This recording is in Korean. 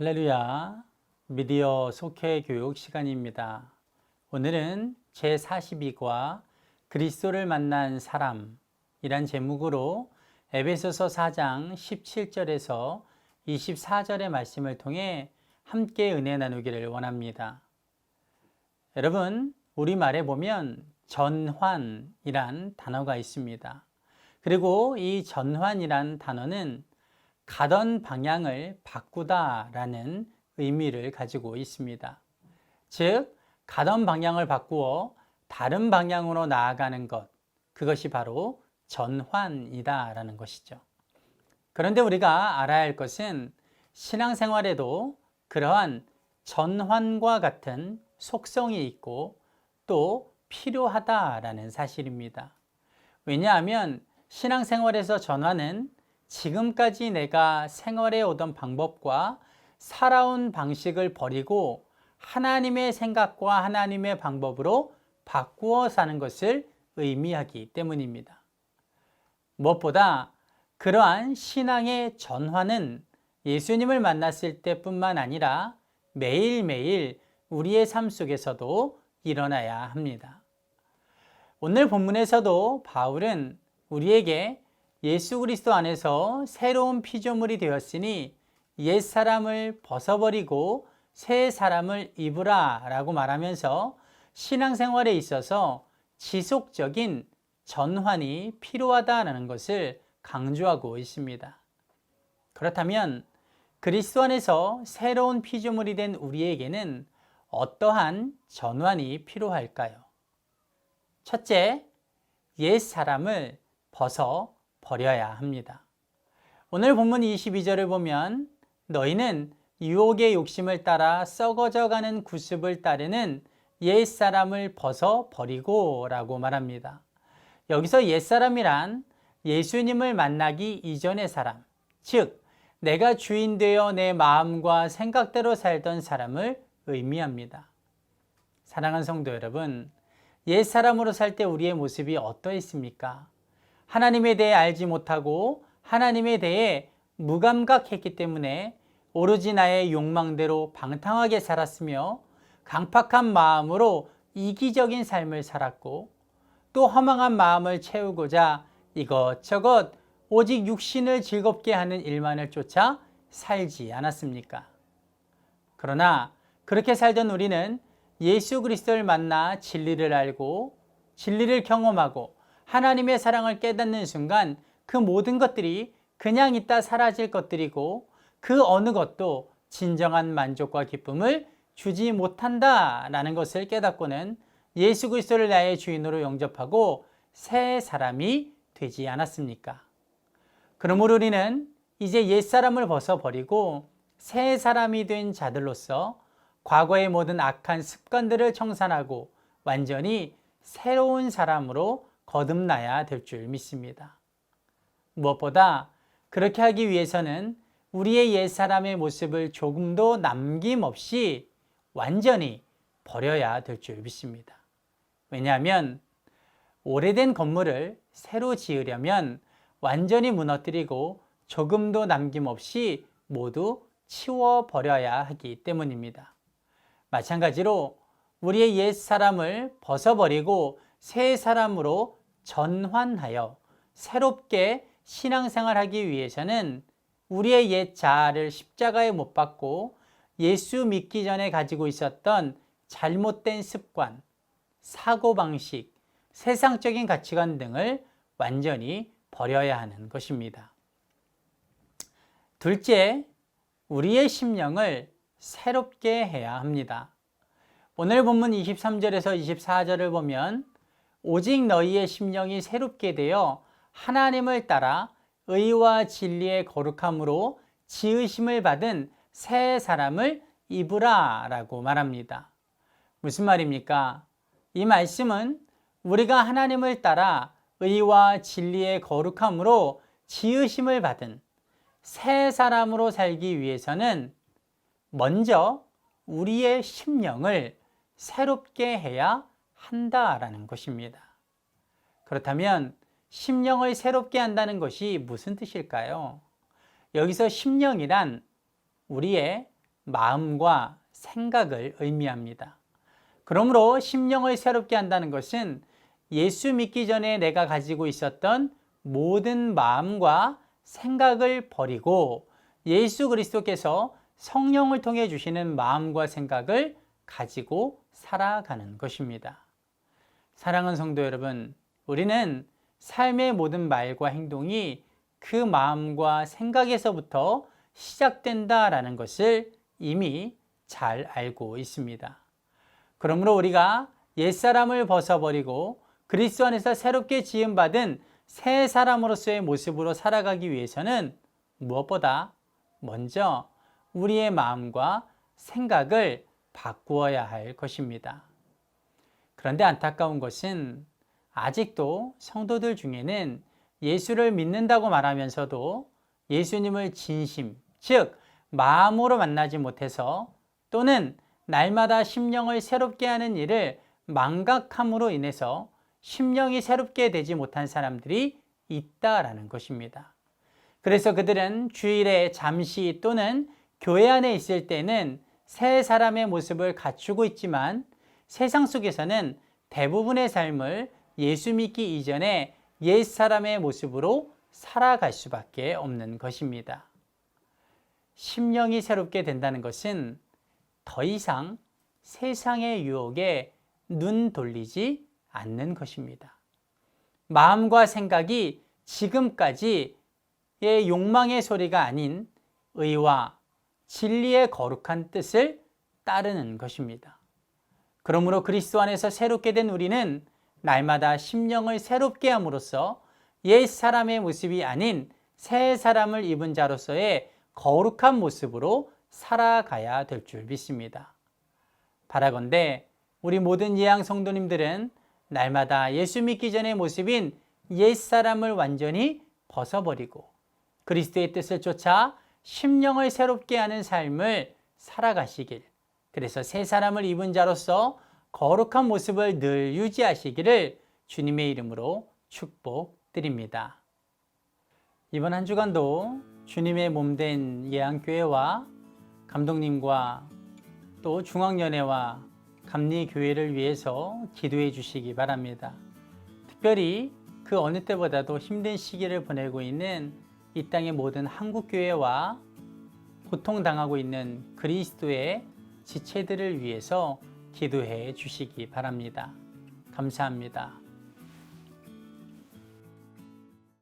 할렐루야, 미디어 속회 교육 시간입니다. 오늘은 제42과 그리스도를 만난 사람이란 제목으로 에베소서 4장 17절에서 24절의 말씀을 통해 함께 은혜 나누기를 원합니다. 여러분, 우리말에 보면 전환이란 단어가 있습니다. 그리고 이 전환이란 단어는 가던 방향을 바꾸다라는 의미를 가지고 있습니다. 즉, 가던 방향을 바꾸어 다른 방향으로 나아가는 것, 그것이 바로 전환이다라는 것이죠. 그런데 우리가 알아야 할 것은 신앙생활에도 그러한 전환과 같은 속성이 있고 또 필요하다라는 사실입니다. 왜냐하면 신앙생활에서 전환은 지금까지 내가 생활해 오던 방법과 살아온 방식을 버리고 하나님의 생각과 하나님의 방법으로 바꾸어 사는 것을 의미하기 때문입니다. 무엇보다 그러한 신앙의 전환은 예수님을 만났을 때뿐만 아니라 매일매일 우리의 삶 속에서도 일어나야 합니다. 오늘 본문에서도 바울은 우리에게 예수 그리스도 안에서 새로운 피조물이 되었으니 옛사람을 벗어버리고 새 사람을 입으라 라고 말하면서 신앙생활에 있어서 지속적인 전환이 필요하다는 것을 강조하고 있습니다. 그렇다면 그리스도 안에서 새로운 피조물이 된 우리에게는 어떠한 전환이 필요할까요? 첫째, 옛사람을 벗어 버려야 합니다. 오늘 본문 22절을 보면 너희는 유혹의 욕심을 따라 썩어져가는 구습을 따르는 옛사람을 벗어 버리고 라고 말합니다. 여기서 옛사람이란 예수님을 만나기 이전의 사람, 즉 내가 주인 되어 내 마음과 생각대로 살던 사람을 의미합니다. 사랑하는 성도 여러분, 옛사람으로 살 때 우리의 모습이 어떠했습니까? 하나님에 대해 알지 못하고 하나님에 대해 무감각했기 때문에 오로지 나의 욕망대로 방탕하게 살았으며 강팍한 마음으로 이기적인 삶을 살았고 또 허망한 마음을 채우고자 이것저것 오직 육신을 즐겁게 하는 일만을 쫓아 살지 않았습니까? 그러나 그렇게 살던 우리는 예수 그리스도를 만나 진리를 알고 진리를 경험하고 하나님의 사랑을 깨닫는 순간 그 모든 것들이 그냥 있다 사라질 것들이고 그 어느 것도 진정한 만족과 기쁨을 주지 못한다라는 것을 깨닫고는 예수 그리스도를 나의 주인으로 영접하고 새 사람이 되지 않았습니까? 그러므로 우리는 이제 옛사람을 벗어버리고 새 사람이 된 자들로서 과거의 모든 악한 습관들을 청산하고 완전히 새로운 사람으로 거듭나야 될 줄 믿습니다. 무엇보다 그렇게 하기 위해서는 우리의 옛사람의 모습을 조금도 남김없이 완전히 버려야 될 줄 믿습니다. 왜냐하면 오래된 건물을 새로 지으려면 완전히 무너뜨리고 조금도 남김없이 모두 치워버려야 하기 때문입니다. 마찬가지로 우리의 옛사람을 벗어버리고 새 사람으로 전환하여 새롭게 신앙생활하기 위해서는 우리의 옛 자아를 십자가에 못 박고 예수 믿기 전에 가지고 있었던 잘못된 습관, 사고방식, 세상적인 가치관 등을 완전히 버려야 하는 것입니다. 둘째, 우리의 심령을 새롭게 해야 합니다. 오늘 본문 23절에서 24절을 보면 오직 너희의 심령이 새롭게 되어 하나님을 따라 의와 진리의 거룩함으로 지으심을 받은 새 사람을 입으라 라고 말합니다. 무슨 말입니까? 이 말씀은 우리가 하나님을 따라 의와 진리의 거룩함으로 지으심을 받은 새 사람으로 살기 위해서는 먼저 우리의 심령을 새롭게 해야 한다라는 것입니다. 그렇다면 심령을 새롭게 한다는 것이 무슨 뜻일까요? 여기서 심령이란 우리의 마음과 생각을 의미합니다. 그러므로 심령을 새롭게 한다는 것은 예수 믿기 전에 내가 가지고 있었던 모든 마음과 생각을 버리고 예수 그리스도께서 성령을 통해 주시는 마음과 생각을 가지고 살아가는 것입니다. 사랑하는 성도 여러분, 우리는 삶의 모든 말과 행동이 그 마음과 생각에서부터 시작된다라는 것을 이미 잘 알고 있습니다. 그러므로 우리가 옛사람을 벗어버리고 그리스도 안에서 새롭게 지음받은 새 사람으로서의 모습으로 살아가기 위해서는 무엇보다 먼저 우리의 마음과 생각을 바꾸어야 할 것입니다. 그런데 안타까운 것은 아직도 성도들 중에는 예수를 믿는다고 말하면서도 예수님을 진심, 즉 마음으로 만나지 못해서 또는 날마다 심령을 새롭게 하는 일을 망각함으로 인해서 심령이 새롭게 되지 못한 사람들이 있다라는 것입니다. 그래서 그들은 주일에 잠시 또는 교회 안에 있을 때는 새 사람의 모습을 갖추고 있지만 세상 속에서는 대부분의 삶을 예수 믿기 이전에 옛 사람의 모습으로 살아갈 수밖에 없는 것입니다. 심령이 새롭게 된다는 것은 더 이상 세상의 유혹에 눈 돌리지 않는 것입니다. 마음과 생각이 지금까지의 욕망의 소리가 아닌 의와 진리의 거룩한 뜻을 따르는 것입니다. 그러므로 그리스도 안에서 새롭게 된 우리는 날마다 심령을 새롭게 함으로써 옛 사람의 모습이 아닌 새 사람을 입은 자로서의 거룩한 모습으로 살아가야 될 줄 믿습니다. 바라건대 우리 모든 예양 성도님들은 날마다 예수 믿기 전의 모습인 옛 사람을 완전히 벗어버리고 그리스도의 뜻을 쫓아 심령을 새롭게 하는 삶을 살아가시길, 그래서 새 사람을 입은 자로서 거룩한 모습을 늘 유지하시기를 주님의 이름으로 축복드립니다. 이번 한 주간도 주님의 몸된 예양교회와 감독님과 또 중앙연회와 감리교회를 위해서 기도해 주시기 바랍니다. 특별히 그 어느 때보다도 힘든 시기를 보내고 있는 이 땅의 모든 한국교회와 고통당하고 있는 그리스도의 지체들을 위해서 기도해 주시기 바랍니다. 감사합니다.